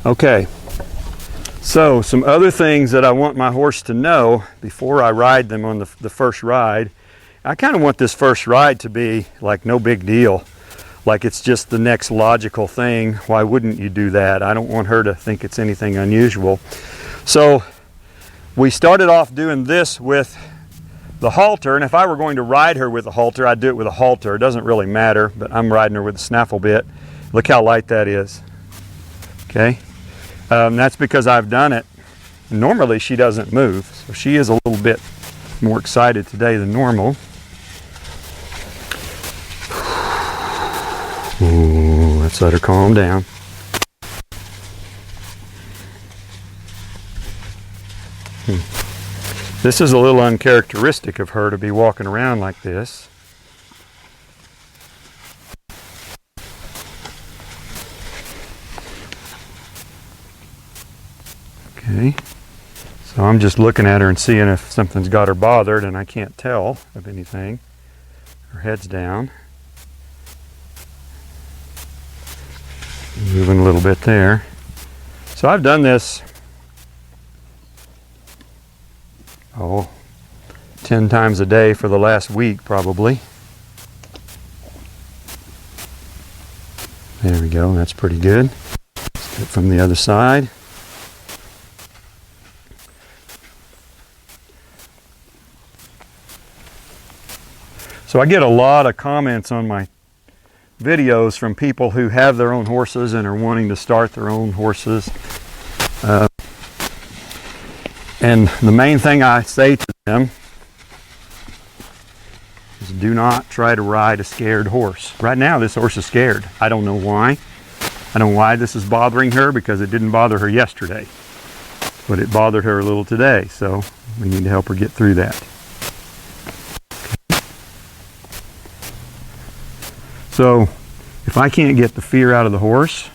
Okay, so some other things that I want my horse to know before I ride them on the first ride. I kind of want this first ride to be like no big deal, like it's just the next logical thing. Why wouldn't you do that? I don't want her to think it's anything unusual. So we started off doing this with the halter, and if I were going to ride her with a halter, I'd do it with a halter. It doesn't really matter, but I'm riding her with a snaffle bit. Look how light that is. Okay. That's because I've done it. Normally she doesn't move, so she is a little bit more excited today than normal. Ooh, let's let her calm down. This is a little uncharacteristic of her to be walking around like this. Okay, so I'm just looking at her and seeing if something's got her bothered, and I can't tell of anything. Her head's down. Moving a little bit there. So I've done this, 10 times a day for the last week probably. There we go, that's pretty good. Let's get it from the other side. So I get a lot of comments on my videos from people who have their own horses and are wanting to start their own horses. And the main thing I say to them is do not try to ride a scared horse. Right now this horse is scared. I don't know why. I don't know why this is bothering her, because it didn't bother her yesterday. But it bothered her a little today, so we need to help her get through that. So if I can't get the fear out of the horse,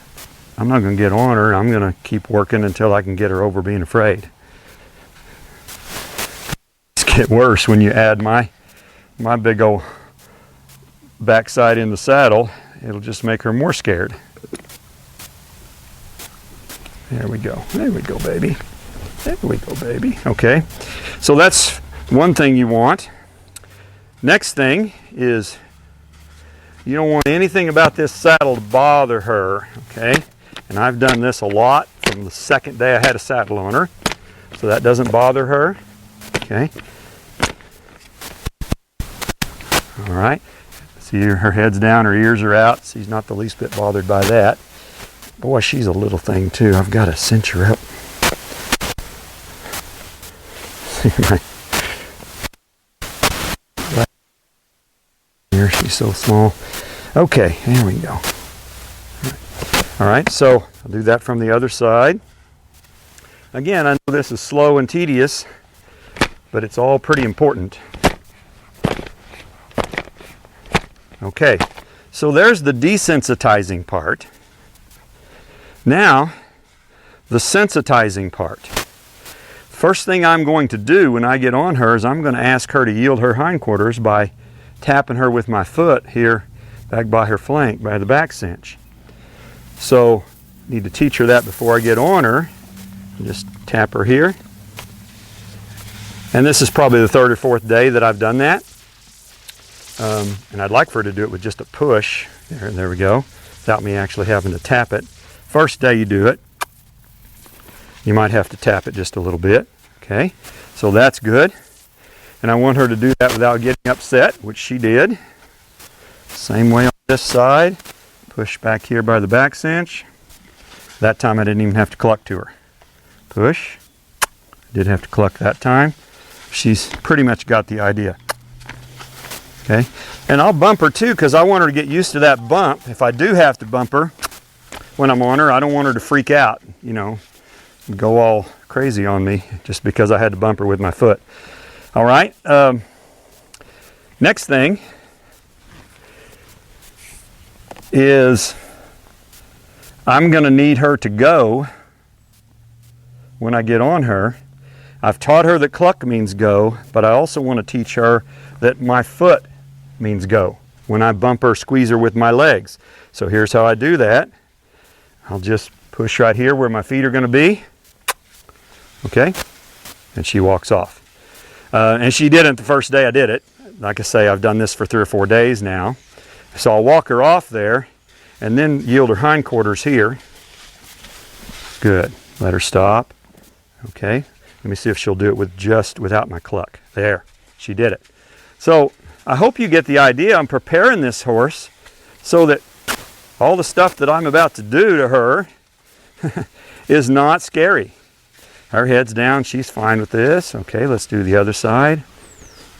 I'm not going to get on her. I'm going to keep working until I can get her over being afraid. It's get worse when you add my big old backside in the saddle. It'll just make her more scared. There we go. There we go, baby. There we go, baby. Okay, so that's one thing you want. Next thing is, you don't want anything about this saddle to bother her, okay? And I've done this a lot from the second day I had a saddle on her, so that doesn't bother her, okay? All right, see her head's down, her ears are out. She's not the least bit bothered by that. Boy, she's a little thing too. I've got to cinch her up. Here, she's so small. Okay, there we go. All right, so I'll do that from the other side. Again, I know this is slow and tedious, but it's all pretty important. Okay, so there's the desensitizing part. Now, the sensitizing part. First thing I'm going to do when I get on her is I'm going to ask her to yield her hindquarters by tapping her with my foot here back by her flank, by the back cinch. So need to teach her that before I get on her. Just tap her here. And this is probably the third or fourth day that I've done that. And I'd like for her to do it with just a push. There we go, without me actually having to tap it. First day you do it, you might have to tap it just a little bit. Okay, so that's good. And I want her to do that without getting upset, which she did. Same way on this side. Push back here by the back cinch. That time I didn't even have to cluck to her. Push. Did have to cluck that time. She's pretty much got the idea. Okay, and I'll bump her too, because I want her to get used to that bump. If I do have to bump her when I'm on her, I don't want her to freak out, you know, go all crazy on me just because I had to bump her with my foot. All right, next thing is I'm going to need her to go when I get on her. I've taught her that cluck means go, but I also want to teach her that my foot means go when I bump her, squeeze her with my legs. So here's how I do that. I'll just Push right here where my feet are going to be. Okay, and she walks off. And she didn't the first day I did it. Like I say, I've done this for 3 or 4 days now. So I'll walk her off there and then yield her hindquarters here. Good. Let her stop. Okay. Let me see if she'll do it without my cluck. There. She did it. So I hope you get the idea. I'm preparing this horse so that all the stuff that I'm about to do to her is not scary. Her head's down. She's fine with this. Okay, let's do the other side.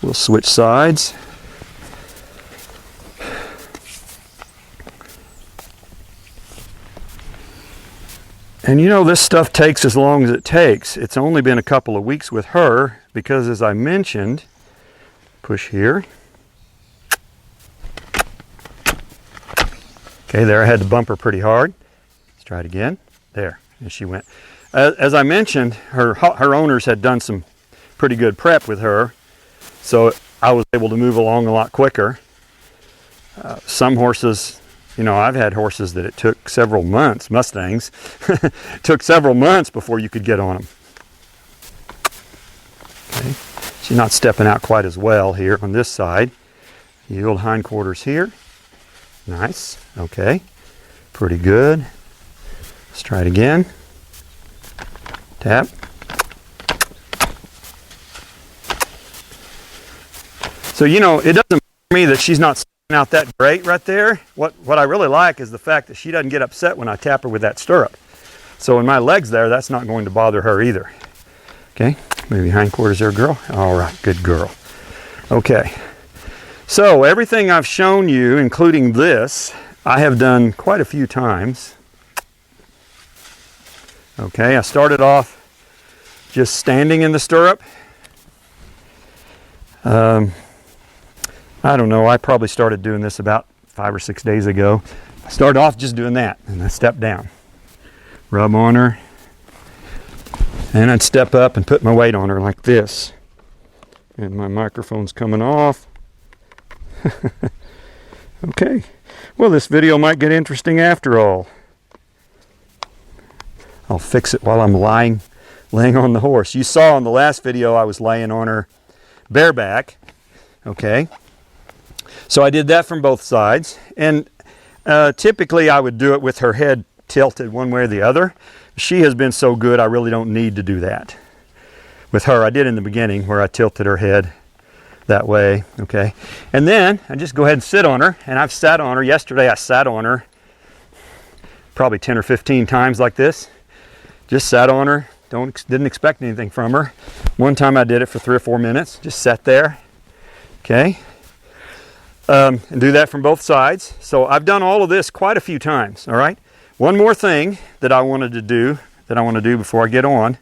We'll switch sides. And you know, this stuff takes as long as it takes. It's only been a couple of weeks with her because, as I mentioned, push here. Okay, there, I had to bump her pretty hard. Let's try it again. There, and she went. As I mentioned, her owners had done some pretty good prep with her, so I was able to move along a lot quicker. Some horses, you know, I've had horses that it took several months, Mustangs, took several months before you could get on them. Okay. She's not stepping out quite as well here on this side. Yield hindquarters here. Nice. Okay. Pretty good. Let's try it again. Tap. So, you know, it doesn't bother me that she's not stepping out that great right there. What I really like is the fact that she doesn't get upset when I tap her with that stirrup. So in my legs there, that's not going to bother her either. Okay. Maybe hindquarters there, girl. All right. Good girl. Okay. So everything I've shown you, including this, I have done quite a few times. Okay, I started off just standing in the stirrup. I don't know, I probably started doing this about 5 or 6 days ago. I started off just doing that, and I stepped down. Rub on her, and I'd step up and put my weight on her like this. And my microphone's coming off. Okay, well, this video might get interesting after all. I'll fix it while I'm laying on the horse. You saw in the last video I was laying on her bareback. Okay, so I did that from both sides, and typically I would do it with her head tilted one way or the other. She has been so good I really don't need to do that. With her, I did in the beginning where I tilted her head that way. Okay, and then I just go ahead and sit on her, and I've sat on her. Yesterday I sat on her probably 10 or 15 times like this. Just sat on her, didn't expect anything from her. One time I did it for 3 or 4 minutes, just sat there. Okay, and do that from both sides. So I've done all of this quite a few times. All right, one more thing that I want to do before I get on,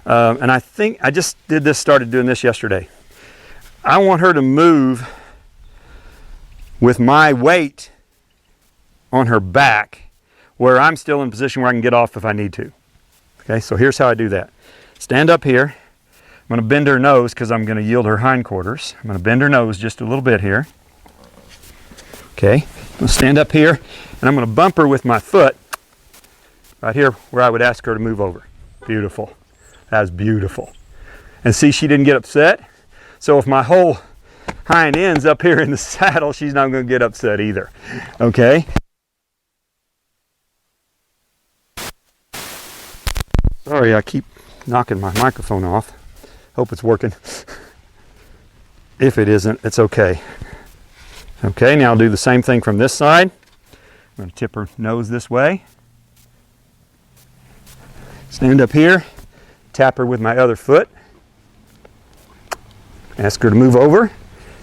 and I think I just started doing this yesterday. I want her to move with my weight on her back where I'm still in a position where I can get off if I need to. Okay, so here's how I do that. Stand up here. I'm going to bend her nose because I'm going to yield her hindquarters. I'm going to bend her nose just a little bit here. Okay, I'm going to stand up here, and I'm going to bump her with my foot right here where I would ask her to move over. Beautiful. That's beautiful. And see, she didn't get upset. So if my whole hind end's up here in the saddle, she's not going to get upset either. Okay? Sorry, I keep knocking my microphone off. Hope it's working. If it isn't, it's okay. Okay, now I'll do the same thing from this side. I'm going to tip her nose this way. Stand up here, tap her with my other foot. Ask her to move over.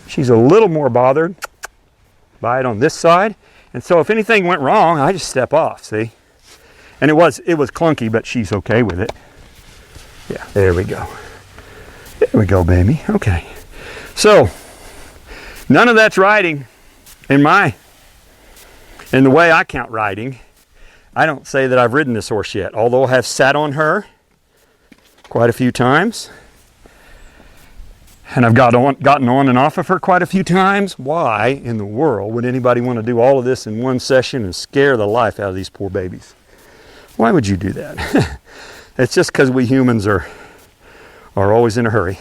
She's a little more bothered by it on this side. And so if anything went wrong, I just step off, see? And it was clunky, but she's okay with it. Yeah, there we go. There we go, baby. Okay. So, none of that's riding in the way I count riding. I don't say that I've ridden this horse yet, although I have sat on her quite a few times. And I've gotten on and off of her quite a few times. Why in the world would anybody want to do all of this in one session and scare the life out of these poor babies? Why would you do that? It's just because we humans are always in a hurry.